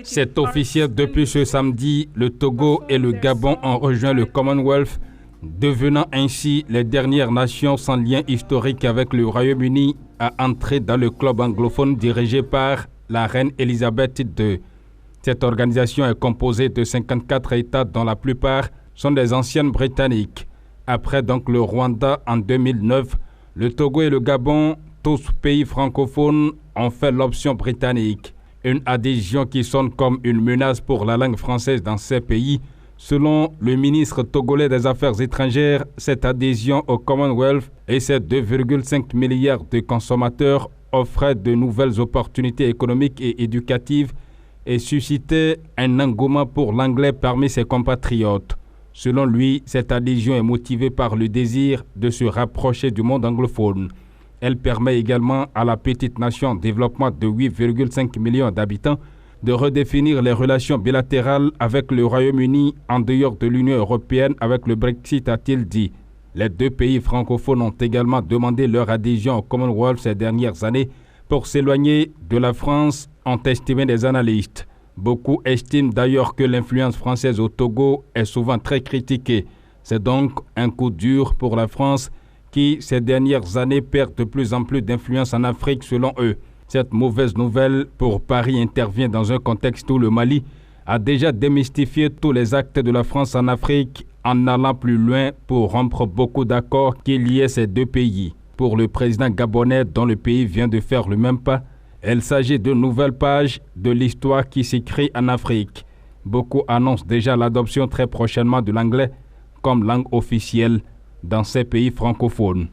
C'est officiel depuis ce samedi, le Togo et le Gabon ont rejoint le Commonwealth, devenant ainsi les dernières nations sans lien historique avec le Royaume-Uni à entrer dans le club anglophone dirigé par la reine Elisabeth II. Cette organisation est composée de 54 États dont la plupart sont des anciennes britanniques. Après donc le Rwanda en 2009, le Togo et le Gabon, tous pays francophones, ont fait l'option britannique. Une adhésion qui sonne comme une menace pour la langue française dans ces pays. Selon le ministre togolais des Affaires étrangères, cette adhésion au Commonwealth et ses 2,5 milliards de consommateurs offraient de nouvelles opportunités économiques et éducatives et suscitait un engouement pour l'anglais parmi ses compatriotes. Selon lui, cette adhésion est motivée par le désir de se rapprocher du monde anglophone. Elle permet également à la petite nation en développement de 8,5 millions d'habitants de redéfinir les relations bilatérales avec le Royaume-Uni en dehors de l'Union européenne avec le Brexit, a-t-il dit. Les deux pays francophones ont également demandé leur adhésion au Commonwealth ces dernières années pour s'éloigner de la France, ont estimé des analystes. Beaucoup estiment d'ailleurs que l'influence française au Togo est souvent très critiquée. C'est donc un coup dur pour la France qui, ces dernières années, perd de plus en plus d'influence en Afrique selon eux. Cette mauvaise nouvelle pour Paris intervient dans un contexte où le Mali a déjà démystifié tous les actes de la France en Afrique en allant plus loin pour rompre beaucoup d'accords qui liaient ces deux pays. Pour le président gabonais dont le pays vient de faire le même pas, il s'agit de nouvelles pages de l'histoire qui s'écrit en Afrique. Beaucoup annoncent déjà l'adoption très prochainement de l'anglais comme langue officielle dans ces pays francophones.